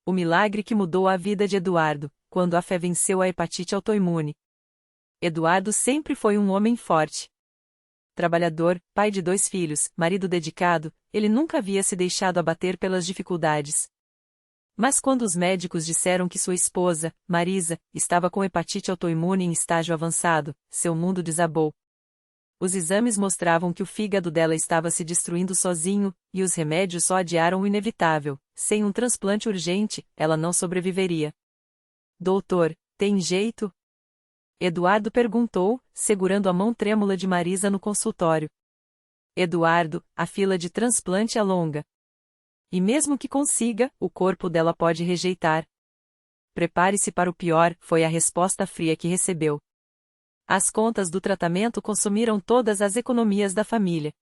O milagre que mudou a vida de Eduardo, quando a fé venceu a hepatite autoimune. Eduardo sempre foi um homem forte. Trabalhador, pai de 2 filhos, marido dedicado, ele nunca havia se deixado abater pelas dificuldades. Mas quando os médicos disseram que sua esposa, Marisa, estava com hepatite autoimune em estágio avançado, seu mundo desabou. Os exames mostravam que o fígado dela estava se destruindo sozinho, e os remédios só adiaram o inevitável. Sem um transplante urgente, ela não sobreviveria. Doutor, tem jeito? Eduardo perguntou, segurando a mão trêmula de Marisa no consultório. Eduardo, a fila de transplante é longa. E mesmo que consiga, o corpo dela pode rejeitar. Prepare-se para o pior, foi a resposta fria que recebeu. As contas do tratamento consumiram todas as economias da família.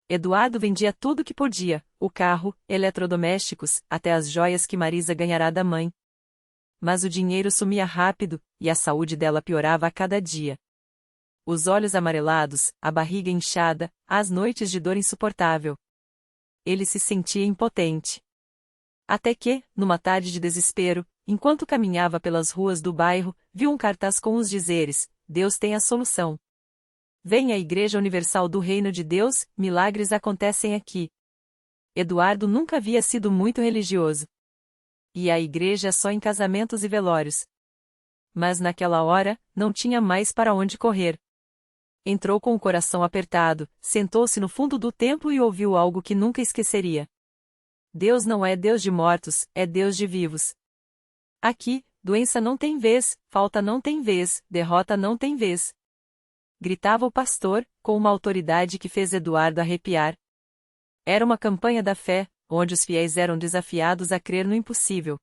Eduardo vendia tudo que podia, o carro, eletrodomésticos, até as joias que Marisa ganhará da mãe. Mas o dinheiro sumia rápido, e a saúde dela piorava a cada dia. Os olhos amarelados, a barriga inchada, as noites de dor insuportável. Ele se sentia impotente. Até que, numa tarde de desespero, enquanto caminhava pelas ruas do bairro, viu um cartaz com os dizeres: Deus tem a solução. Vem à Igreja Universal do Reino de Deus, milagres acontecem aqui. Eduardo nunca havia sido muito religioso. Ia à igreja só em casamentos e velórios. Mas naquela hora, não tinha mais para onde correr. Entrou com o coração apertado, sentou-se no fundo do templo e ouviu algo que nunca esqueceria. Deus não é Deus de mortos, é Deus de vivos. Aqui, doença não tem vez, falta não tem vez, derrota não tem vez. Gritava o pastor, com uma autoridade que fez Eduardo arrepiar. Era uma campanha da fé, onde os fiéis eram desafiados a crer no impossível.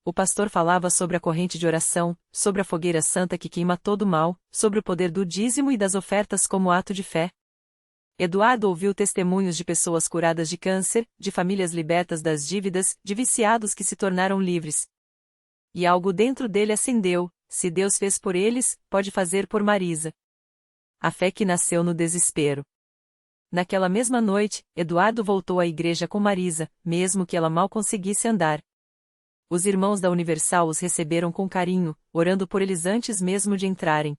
O pastor falava sobre a corrente de oração, sobre a fogueira santa que queima todo o mal, sobre o poder do dízimo e das ofertas como ato de fé. Eduardo ouviu testemunhos de pessoas curadas de câncer, de famílias libertas das dívidas, de viciados que se tornaram livres. E algo dentro dele acendeu: se Deus fez por eles, pode fazer por Marisa. A fé que nasceu no desespero. Naquela mesma noite, Eduardo voltou à igreja com Marisa, mesmo que ela mal conseguisse andar. Os irmãos da Universal os receberam com carinho, orando por eles antes mesmo de entrarem.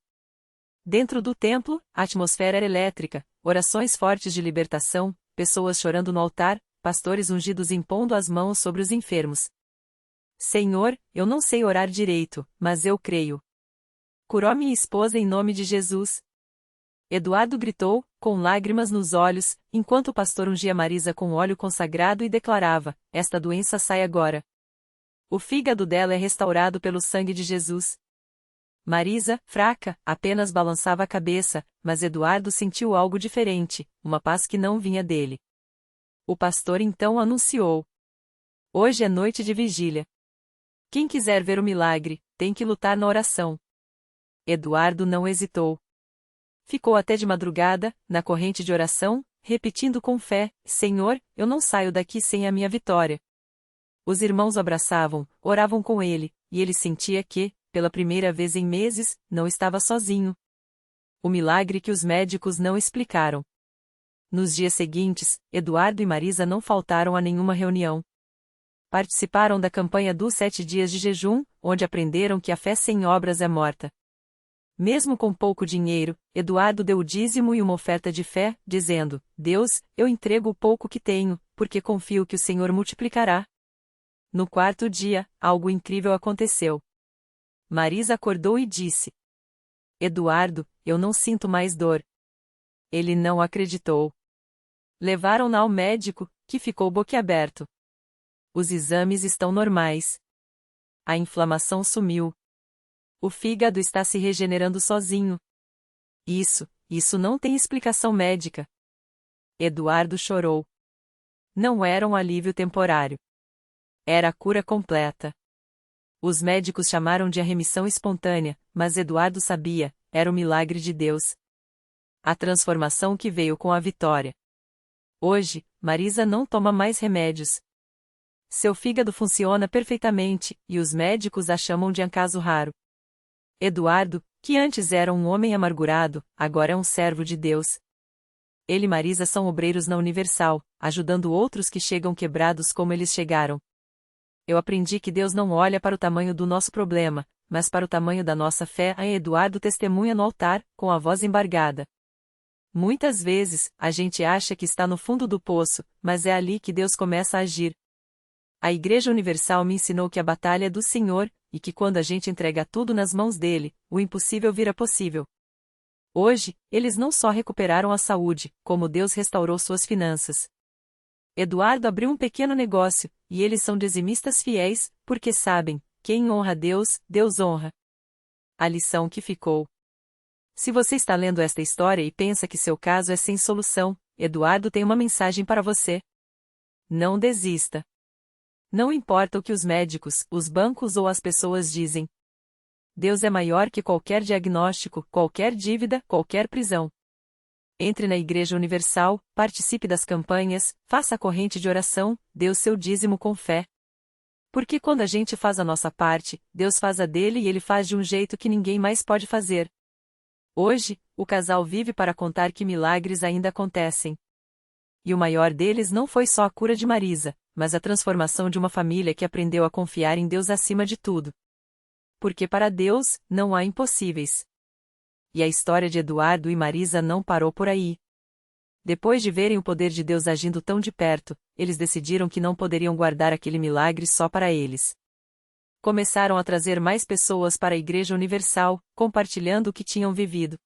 Dentro do templo, a atmosfera era elétrica, orações fortes de libertação, pessoas chorando no altar, pastores ungidos impondo as mãos sobre os enfermos. Senhor, eu não sei orar direito, mas eu creio. Curou minha esposa em nome de Jesus. Eduardo gritou, com lágrimas nos olhos, enquanto o pastor ungia Marisa com óleo consagrado e declarava: esta doença sai agora. O fígado dela é restaurado pelo sangue de Jesus. Marisa, fraca, apenas balançava a cabeça, mas Eduardo sentiu algo diferente, uma paz que não vinha dele. O pastor então anunciou: hoje é noite de vigília. Quem quiser ver o milagre, tem que lutar na oração. Eduardo não hesitou. Ficou até de madrugada, na corrente de oração, repetindo com fé: Senhor, eu não saio daqui sem a minha vitória. Os irmãos o abraçavam, oravam com ele, e ele sentia que, pela primeira vez em meses, não estava sozinho. O milagre que os médicos não explicaram. Nos dias seguintes, Eduardo e Marisa não faltaram a nenhuma reunião. Participaram da campanha dos 7 dias de jejum, onde aprenderam que a fé sem obras é morta. Mesmo com pouco dinheiro, Eduardo deu o dízimo e uma oferta de fé, dizendo: Deus, eu entrego o pouco que tenho, porque confio que o Senhor multiplicará. No 4º dia, algo incrível aconteceu. Marisa acordou e disse: Eduardo, eu não sinto mais dor. Ele não acreditou. Levaram-na ao médico, que ficou boquiaberto. Os exames estão normais. A inflamação sumiu. O fígado está se regenerando sozinho. Isso não tem explicação médica. Eduardo chorou. Não era um alívio temporário. Era a cura completa. Os médicos chamaram de a remissão espontânea, mas Eduardo sabia, era o milagre de Deus. A transformação que veio com a vitória. Hoje, Marisa não toma mais remédios. Seu fígado funciona perfeitamente, e os médicos a chamam de um caso raro. Eduardo, que antes era um homem amargurado, agora é um servo de Deus. Ele e Marisa são obreiros na Universal, ajudando outros que chegam quebrados como eles chegaram. Eu aprendi que Deus não olha para o tamanho do nosso problema, mas para o tamanho da nossa fé. A Eduardo testemunha no altar, com a voz embargada. Muitas vezes, a gente acha que está no fundo do poço, mas é ali que Deus começa a agir. A Igreja Universal me ensinou que a batalha é do Senhor, e que quando a gente entrega tudo nas mãos dele, o impossível vira possível. Hoje, eles não só recuperaram a saúde, como Deus restaurou suas finanças. Eduardo abriu um pequeno negócio, e eles são dizimistas fiéis, porque sabem, quem honra Deus, Deus honra. A lição que ficou. Se você está lendo esta história e pensa que seu caso é sem solução, Eduardo tem uma mensagem para você. Não desista. Não importa o que os médicos, os bancos ou as pessoas dizem. Deus é maior que qualquer diagnóstico, qualquer dívida, qualquer prisão. Entre na Igreja Universal, participe das campanhas, faça a corrente de oração, dê o seu dízimo com fé. Porque quando a gente faz a nossa parte, Deus faz a dele e ele faz de um jeito que ninguém mais pode fazer. Hoje, o casal vive para contar que milagres ainda acontecem. E o maior deles não foi só a cura de Marisa, mas a transformação de uma família que aprendeu a confiar em Deus acima de tudo. Porque para Deus, não há impossíveis. E a história de Eduardo e Marisa não parou por aí. Depois de verem o poder de Deus agindo tão de perto, eles decidiram que não poderiam guardar aquele milagre só para eles. Começaram a trazer mais pessoas para a Igreja Universal, compartilhando o que tinham vivido.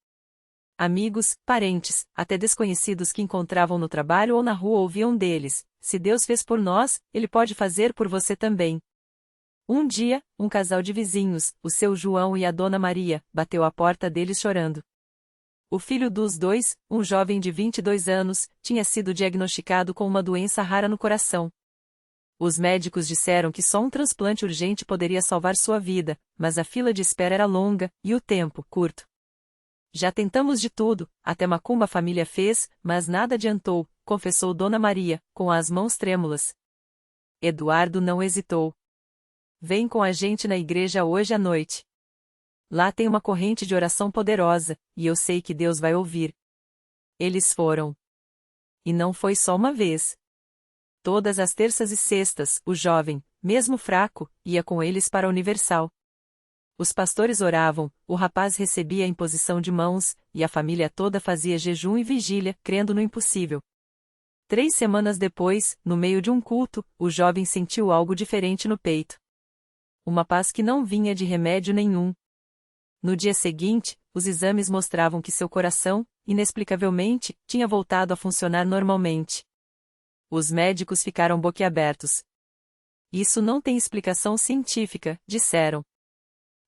Amigos, parentes, até desconhecidos que encontravam no trabalho ou na rua ouviam deles: se Deus fez por nós, Ele pode fazer por você também. Um dia, um casal de vizinhos, o seu João e a dona Maria, bateu à porta deles chorando. O filho dos dois, um jovem de 22 anos, tinha sido diagnosticado com uma doença rara no coração. Os médicos disseram que só um transplante urgente poderia salvar sua vida, mas a fila de espera era longa, e o tempo, curto. Já tentamos de tudo, até macumba a família fez, mas nada adiantou, confessou Dona Maria, com as mãos trêmulas. Eduardo não hesitou. Vem com a gente na igreja hoje à noite. Lá tem uma corrente de oração poderosa, e eu sei que Deus vai ouvir. Eles foram. E não foi só uma vez. Todas as terças e sextas, o jovem, mesmo fraco, ia com eles para a Universal. Os pastores oravam, o rapaz recebia a imposição de mãos, e a família toda fazia jejum e vigília, crendo no impossível. 3 semanas depois, no meio de um culto, o jovem sentiu algo diferente no peito. Uma paz que não vinha de remédio nenhum. No dia seguinte, os exames mostravam que seu coração, inexplicavelmente, tinha voltado a funcionar normalmente. Os médicos ficaram boquiabertos. Isso não tem explicação científica, disseram.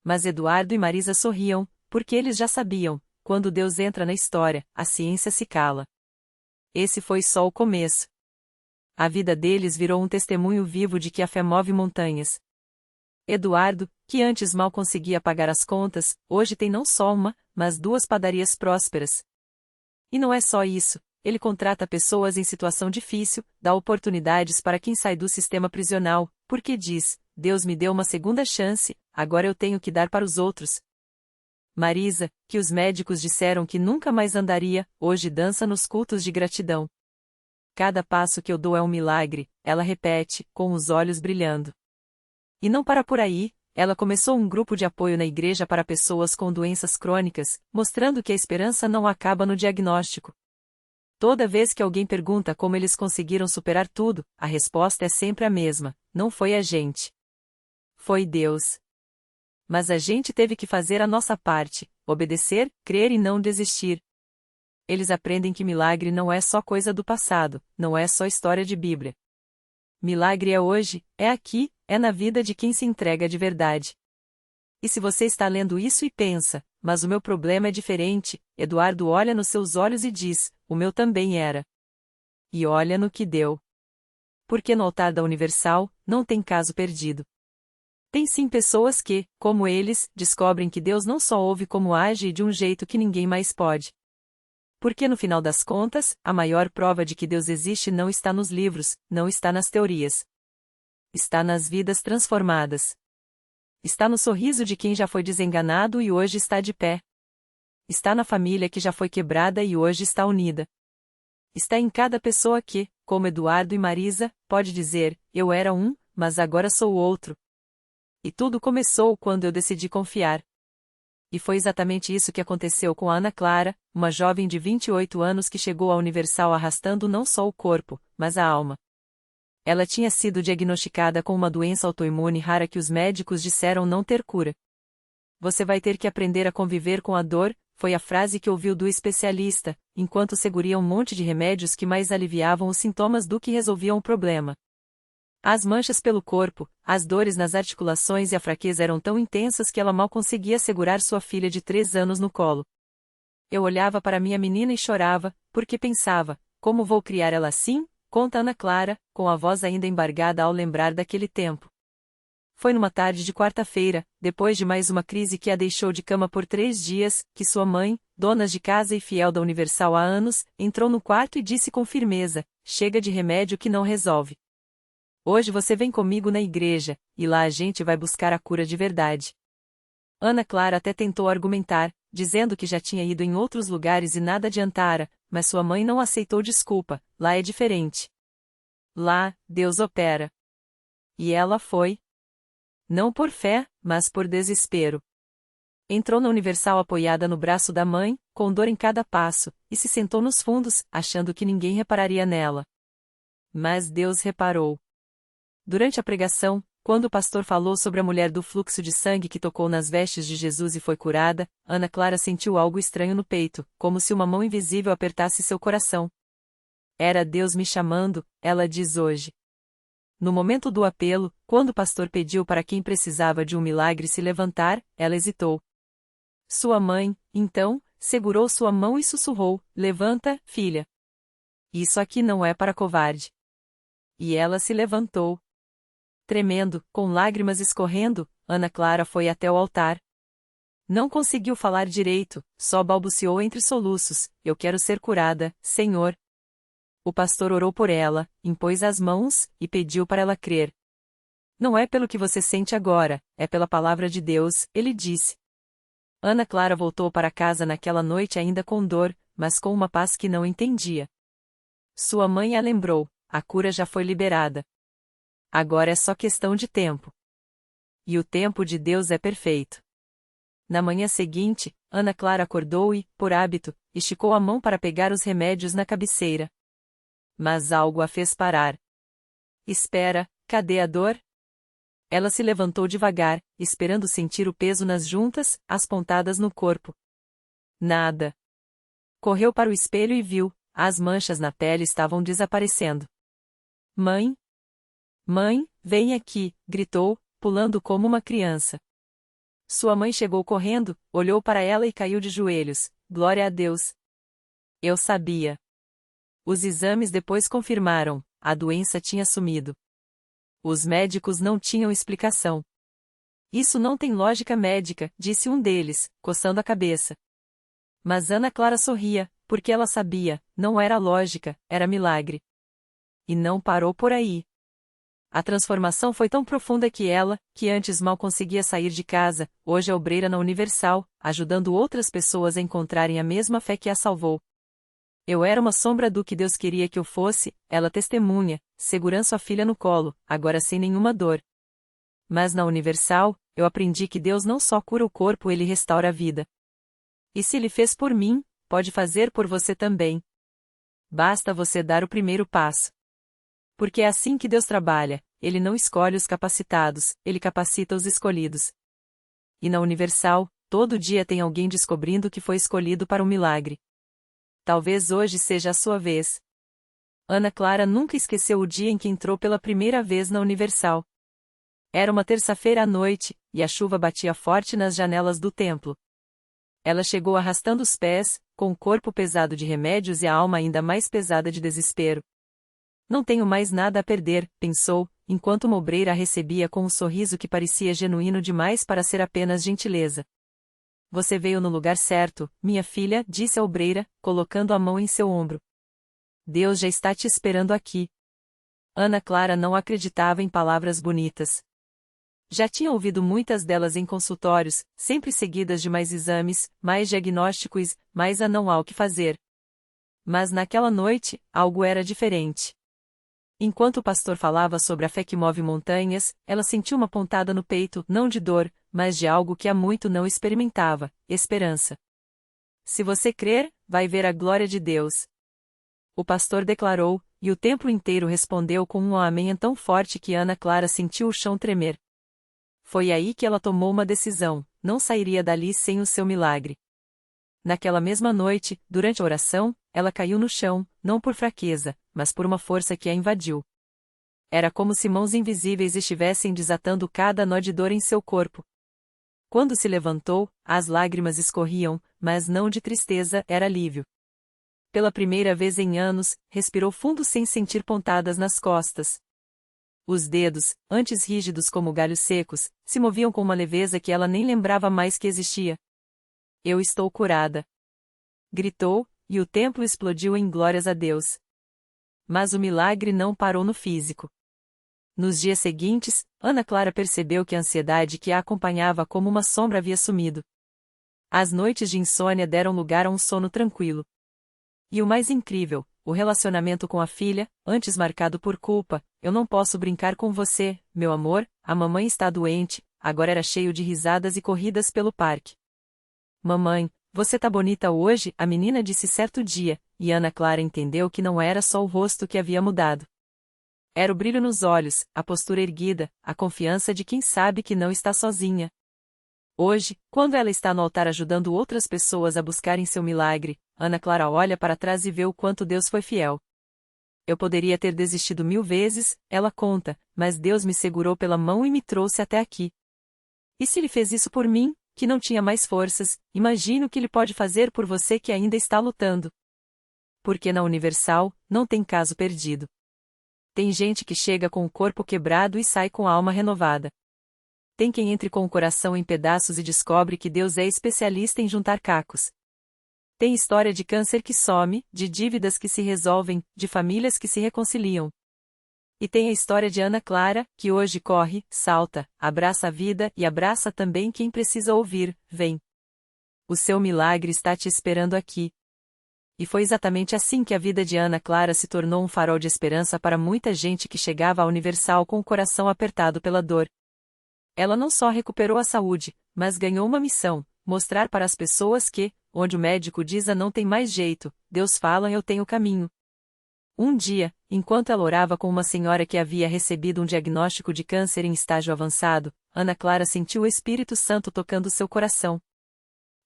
Mas Eduardo e Marisa sorriam, porque eles já sabiam, quando Deus entra na história, a ciência se cala. Esse foi só o começo. A vida deles virou um testemunho vivo de que a fé move montanhas. Eduardo, que antes mal conseguia pagar as contas, hoje tem não só uma, mas 2 padarias prósperas. E não é só isso, ele contrata pessoas em situação difícil, dá oportunidades para quem sai do sistema prisional, porque diz: Deus me deu uma segunda chance, agora eu tenho que dar para os outros. Marisa, que os médicos disseram que nunca mais andaria, hoje dança nos cultos de gratidão. Cada passo que eu dou é um milagre, ela repete, com os olhos brilhando. E não para por aí, ela começou um grupo de apoio na igreja para pessoas com doenças crônicas, mostrando que a esperança não acaba no diagnóstico. Toda vez que alguém pergunta como eles conseguiram superar tudo, a resposta é sempre a mesma: não foi a gente. Foi Deus. Mas a gente teve que fazer a nossa parte, obedecer, crer e não desistir. Eles aprendem que milagre não é só coisa do passado, não é só história de Bíblia. Milagre é hoje, é aqui, é na vida de quem se entrega de verdade. E se você está lendo isso e pensa: mas o meu problema é diferente, Eduardo olha nos seus olhos e diz: o meu também era. E olha no que deu. Porque no altar da Universal, não tem caso perdido. Tem sim pessoas que, como eles, descobrem que Deus não só ouve como age e de um jeito que ninguém mais pode. Porque no final das contas, a maior prova de que Deus existe não está nos livros, não está nas teorias. Está nas vidas transformadas. Está no sorriso de quem já foi desenganado e hoje está de pé. Está na família que já foi quebrada e hoje está unida. Está em cada pessoa que, como Eduardo e Marisa, pode dizer: eu era um, mas agora sou outro. E tudo começou quando eu decidi confiar. E foi exatamente isso que aconteceu com a Ana Clara, uma jovem de 28 anos que chegou à Universal arrastando não só o corpo, mas a alma. Ela tinha sido diagnosticada com uma doença autoimune rara que os médicos disseram não ter cura. Você vai ter que aprender a conviver com a dor, foi a frase que ouviu do especialista, enquanto seguria um monte de remédios que mais aliviavam os sintomas do que resolviam o problema. As manchas pelo corpo, as dores nas articulações e a fraqueza eram tão intensas que ela mal conseguia segurar sua filha de 3 anos no colo. Eu olhava para minha menina e chorava, porque pensava, como vou criar ela assim? Conta Ana Clara, com a voz ainda embargada ao lembrar daquele tempo. Foi numa tarde de quarta-feira, depois de mais uma crise que a deixou de cama por 3 dias, que sua mãe, dona de casa e fiel da Universal há anos, entrou no quarto e disse com firmeza: chega de remédio que não resolve. Hoje você vem comigo na igreja, e lá a gente vai buscar a cura de verdade. Ana Clara até tentou argumentar, dizendo que já tinha ido em outros lugares e nada adiantara, mas sua mãe não aceitou desculpa, lá é diferente. Lá, Deus opera. E ela foi. Não por fé, mas por desespero. Entrou na Universal apoiada no braço da mãe, com dor em cada passo, e se sentou nos fundos, achando que ninguém repararia nela. Mas Deus reparou. Durante a pregação, quando o pastor falou sobre a mulher do fluxo de sangue que tocou nas vestes de Jesus e foi curada, Ana Clara sentiu algo estranho no peito, como se uma mão invisível apertasse seu coração. Era Deus me chamando, ela diz hoje. No momento do apelo, quando o pastor pediu para quem precisava de um milagre se levantar, ela hesitou. Sua mãe, então, segurou sua mão e sussurrou: levanta, filha. Isso aqui não é para covarde. E ela se levantou. Tremendo, com lágrimas escorrendo, Ana Clara foi até o altar. Não conseguiu falar direito, só balbuciou entre soluços: eu quero ser curada, Senhor. O pastor orou por ela, impôs as mãos, e pediu para ela crer. Não é pelo que você sente agora, é pela palavra de Deus, ele disse. Ana Clara voltou para casa naquela noite ainda com dor, mas com uma paz que não entendia. Sua mãe a lembrou: a cura já foi liberada. Agora é só questão de tempo. E o tempo de Deus é perfeito. Na manhã seguinte, Ana Clara acordou e, por hábito, esticou a mão para pegar os remédios na cabeceira. Mas algo a fez parar. Espera, cadê a dor? Ela se levantou devagar, esperando sentir o peso nas juntas, as pontadas no corpo. Nada. Correu para o espelho e viu: as manchas na pele estavam desaparecendo. Mãe? Mãe, vem aqui, gritou, pulando como uma criança. Sua mãe chegou correndo, olhou para ela e caiu de joelhos: glória a Deus. Eu sabia. Os exames depois confirmaram: a doença tinha sumido. Os médicos não tinham explicação. Isso não tem lógica médica, disse um deles, coçando a cabeça. Mas Ana Clara sorria, porque ela sabia: não era lógica, era milagre. E não parou por aí. A transformação foi tão profunda que ela, que antes mal conseguia sair de casa, hoje é obreira na Universal, ajudando outras pessoas a encontrarem a mesma fé que a salvou. Eu era uma sombra do que Deus queria que eu fosse, ela testemunha, segurando sua filha no colo, agora sem nenhuma dor. Mas na Universal, eu aprendi que Deus não só cura o corpo, ele restaura a vida. E se ele fez por mim, pode fazer por você também. Basta você dar o primeiro passo. Porque é assim que Deus trabalha, ele não escolhe os capacitados, ele capacita os escolhidos. E na Universal, todo dia tem alguém descobrindo que foi escolhido para um milagre. Talvez hoje seja a sua vez. Ana Clara nunca esqueceu o dia em que entrou pela primeira vez na Universal. Era uma terça-feira à noite, e a chuva batia forte nas janelas do templo. Ela chegou arrastando os pés, com o corpo pesado de remédios e a alma ainda mais pesada de desespero. Não tenho mais nada a perder, pensou, enquanto uma obreira a recebia com um sorriso que parecia genuíno demais para ser apenas gentileza. Você veio no lugar certo, minha filha, disse a obreira, colocando a mão em seu ombro. Deus já está te esperando aqui. Ana Clara não acreditava em palavras bonitas. Já tinha ouvido muitas delas em consultórios, sempre seguidas de mais exames, mais diagnósticos, mais a não há o que fazer. Mas naquela noite, algo era diferente. Enquanto o pastor falava sobre a fé que move montanhas, ela sentiu uma pontada no peito, não de dor, mas de algo que há muito não experimentava: esperança. Se você crer, vai ver a glória de Deus. O pastor declarou, e o templo inteiro respondeu com um amém tão forte que Ana Clara sentiu o chão tremer. Foi aí que ela tomou uma decisão: não sairia dali sem o seu milagre. Naquela mesma noite, durante a oração, ela caiu no chão, não por fraqueza, mas por uma força que a invadiu. Era como se mãos invisíveis estivessem desatando cada nó de dor em seu corpo. Quando se levantou, as lágrimas escorriam, mas não de tristeza, era alívio. Pela primeira vez em anos, respirou fundo sem sentir pontadas nas costas. Os dedos, antes rígidos como galhos secos, se moviam com uma leveza que ela nem lembrava mais que existia. Eu estou curada! Gritou, e o templo explodiu em glórias a Deus. Mas o milagre não parou no físico. Nos dias seguintes, Ana Clara percebeu que a ansiedade que a acompanhava como uma sombra havia sumido. As noites de insônia deram lugar a um sono tranquilo. E o mais incrível, o relacionamento com a filha, antes marcado por culpa: eu não posso brincar com você, meu amor, a mamãe está doente, agora era cheio de risadas e corridas pelo parque. Mamãe, você tá bonita hoje, a menina disse certo dia, e Ana Clara entendeu que não era só o rosto que havia mudado. Era o brilho nos olhos, a postura erguida, a confiança de quem sabe que não está sozinha. Hoje, quando ela está no altar ajudando outras pessoas a buscarem seu milagre, Ana Clara olha para trás e vê o quanto Deus foi fiel. Eu poderia ter desistido 1000 vezes, ela conta, mas Deus me segurou pela mão e me trouxe até aqui. E se Ele fez isso por mim, que não tinha mais forças, imagino o que Ele pode fazer por você que ainda está lutando. Porque na Universal, não tem caso perdido. Tem gente que chega com o corpo quebrado e sai com a alma renovada. Tem quem entre com o coração em pedaços e descobre que Deus é especialista em juntar cacos. Tem história de câncer que some, de dívidas que se resolvem, de famílias que se reconciliam. E tem a história de Ana Clara, que hoje corre, salta, abraça a vida e abraça também quem precisa ouvir: vem. O seu milagre está te esperando aqui. E foi exatamente assim que a vida de Ana Clara se tornou um farol de esperança para muita gente que chegava à Universal com o coração apertado pela dor. Ela não só recuperou a saúde, mas ganhou uma missão: mostrar para as pessoas que, onde o médico diz não tem mais jeito, Deus fala: eu tenho caminho. Um dia, enquanto ela orava com uma senhora que havia recebido um diagnóstico de câncer em estágio avançado, Ana Clara sentiu o Espírito Santo tocando seu coração.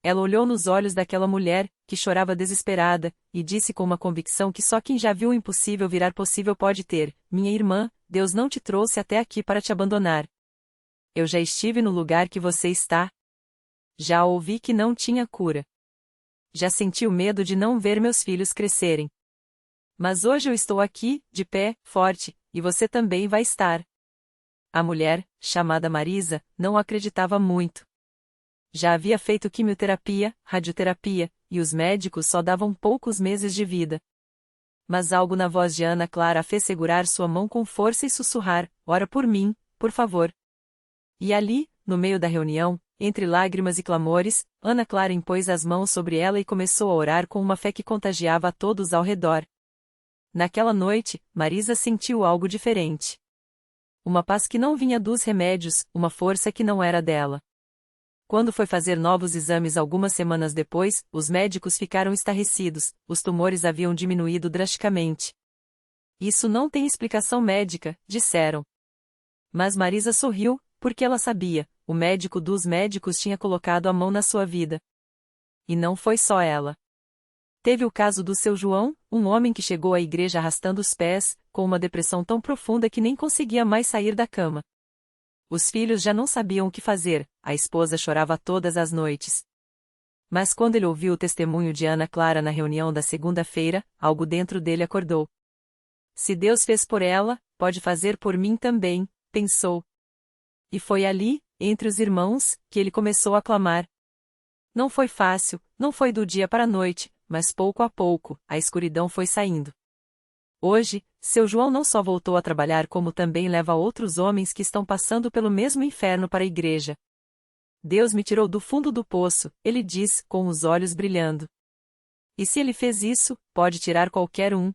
Ela olhou nos olhos daquela mulher, que chorava desesperada, e disse com uma convicção que só quem já viu o impossível virar possível pode ter: minha irmã, Deus não te trouxe até aqui para te abandonar. Eu já estive no lugar que você está. Já ouvi que não tinha cura. Já senti o medo de não ver meus filhos crescerem. Mas hoje eu estou aqui, de pé, forte, e você também vai estar. A mulher, chamada Marisa, não acreditava muito. Já havia feito quimioterapia, radioterapia, e os médicos só davam poucos meses de vida. Mas algo na voz de Ana Clara a fez segurar sua mão com força e sussurrar: ora por mim, por favor. E ali, no meio da reunião, entre lágrimas e clamores, Ana Clara impôs as mãos sobre ela e começou a orar com uma fé que contagiava a todos ao redor. Naquela noite, Marisa sentiu algo diferente. Uma paz que não vinha dos remédios, uma força que não era dela. Quando foi fazer novos exames algumas semanas depois, os médicos ficaram estarrecidos: os tumores haviam diminuído drasticamente. Isso não tem explicação médica, disseram. Mas Marisa sorriu, porque ela sabia: o médico dos médicos tinha colocado a mão na sua vida. E não foi só ela. Teve o caso do seu João, um homem que chegou à igreja arrastando os pés, com uma depressão tão profunda que nem conseguia mais sair da cama. Os filhos já não sabiam o que fazer, a esposa chorava todas as noites. Mas quando ele ouviu o testemunho de Ana Clara na reunião da segunda-feira, algo dentro dele acordou. Se Deus fez por ela, pode fazer por mim também, pensou. E foi ali, entre os irmãos, que ele começou a clamar. Não foi fácil, não foi do dia para a noite, mas pouco a pouco, a escuridão foi saindo. Hoje, seu João não só voltou a trabalhar como também leva outros homens que estão passando pelo mesmo inferno para a igreja. Deus me tirou do fundo do poço, ele diz, com os olhos brilhando. E se ele fez isso, pode tirar qualquer um.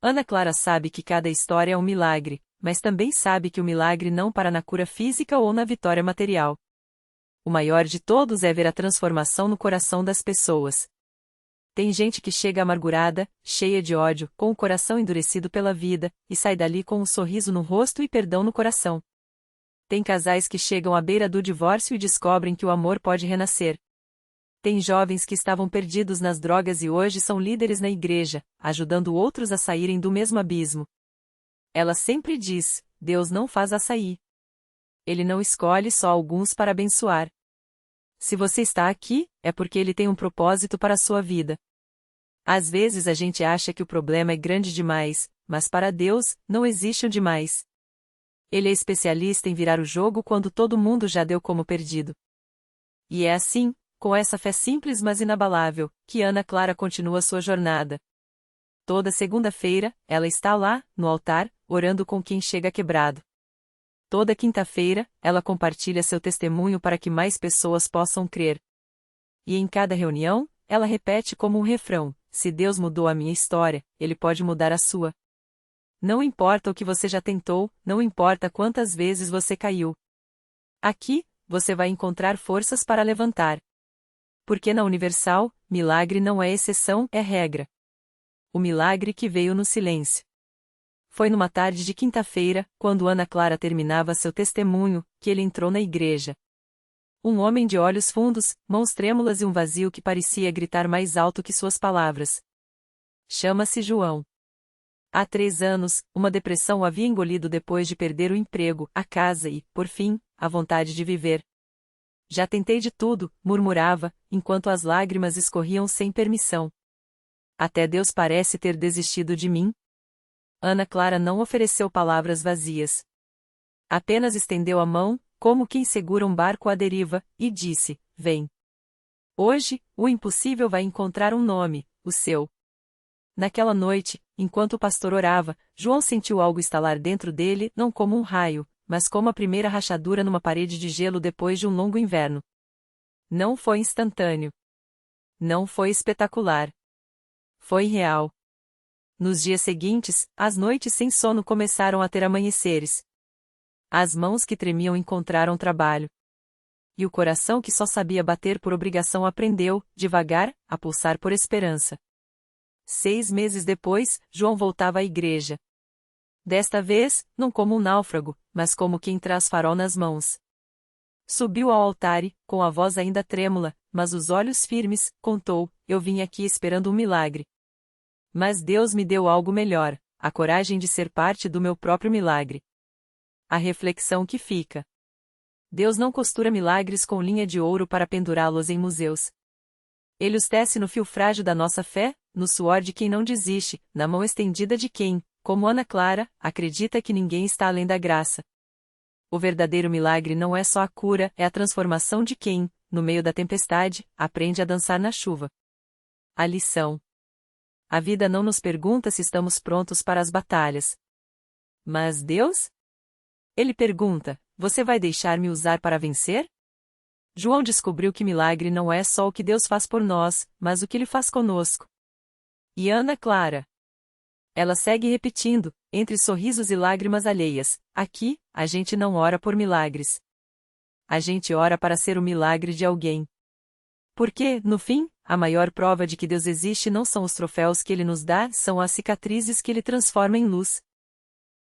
Ana Clara sabe que cada história é um milagre, mas também sabe que o milagre não para na cura física ou na vitória material. O maior de todos é ver a transformação no coração das pessoas. Tem gente que chega amargurada, cheia de ódio, com o coração endurecido pela vida, e sai dali com um sorriso no rosto e perdão no coração. Tem casais que chegam à beira do divórcio e descobrem que o amor pode renascer. Tem jovens que estavam perdidos nas drogas e hoje são líderes na igreja, ajudando outros a saírem do mesmo abismo. Ela sempre diz: Deus não faz açaí. Ele não escolhe só alguns para abençoar. Se você está aqui, é porque Ele tem um propósito para a sua vida. Às vezes a gente acha que o problema é grande demais, mas para Deus, não existe o demais. Ele é especialista em virar o jogo quando todo mundo já deu como perdido. E é assim, com essa fé simples mas inabalável, que Ana Clara continua sua jornada. Toda segunda-feira, ela está lá, no altar, orando com quem chega quebrado. Toda quinta-feira, ela compartilha seu testemunho para que mais pessoas possam crer. E em cada reunião, ela repete como um refrão: se Deus mudou a minha história, Ele pode mudar a sua. Não importa o que você já tentou, não importa quantas vezes você caiu. Aqui, você vai encontrar forças para levantar. Porque na Universal, milagre não é exceção, é regra. O milagre que veio no silêncio. Foi numa tarde de quinta-feira, quando Ana Clara terminava seu testemunho, que ele entrou na igreja. Um homem de olhos fundos, mãos trêmulas e um vazio que parecia gritar mais alto que suas palavras. Chama-se João. Há 3 anos, uma depressão o havia engolido depois de perder o emprego, a casa e, por fim, a vontade de viver. Já tentei de tudo, murmurava, enquanto as lágrimas escorriam sem permissão. Até Deus parece ter desistido de mim. Ana Clara não ofereceu palavras vazias. Apenas estendeu a mão, como quem segura um barco à deriva, e disse: vem. Hoje, o impossível vai encontrar um nome, o seu. Naquela noite, enquanto o pastor orava, João sentiu algo estalar dentro dele, não como um raio, mas como a primeira rachadura numa parede de gelo depois de um longo inverno. Não foi instantâneo. Não foi espetacular. Foi real. Nos dias seguintes, as noites sem sono começaram a ter amanheceres. As mãos que tremiam encontraram trabalho. E o coração que só sabia bater por obrigação aprendeu, devagar, a pulsar por esperança. 6 meses depois, João voltava à igreja. Desta vez, não como um náufrago, mas como quem traz farol nas mãos. Subiu ao altar e, com a voz ainda trêmula, mas os olhos firmes, contou: eu vim aqui esperando um milagre. Mas Deus me deu algo melhor, a coragem de ser parte do meu próprio milagre. A reflexão que fica. Deus não costura milagres com linha de ouro para pendurá-los em museus. Ele os tece no fio frágil da nossa fé, no suor de quem não desiste, na mão estendida de quem, como Ana Clara, acredita que ninguém está além da graça. O verdadeiro milagre não é só a cura, é a transformação de quem, no meio da tempestade, aprende a dançar na chuva. A lição. A vida não nos pergunta se estamos prontos para as batalhas. Mas Deus? Ele pergunta: você vai deixar-me usar para vencer? João descobriu que milagre não é só o que Deus faz por nós, mas o que Ele faz conosco. E Ana Clara? Ela segue repetindo, entre sorrisos e lágrimas alheias: aqui, a gente não ora por milagres. A gente ora para ser o milagre de alguém. Porque, no fim, a maior prova de que Deus existe não são os troféus que Ele nos dá, são as cicatrizes que Ele transforma em luz.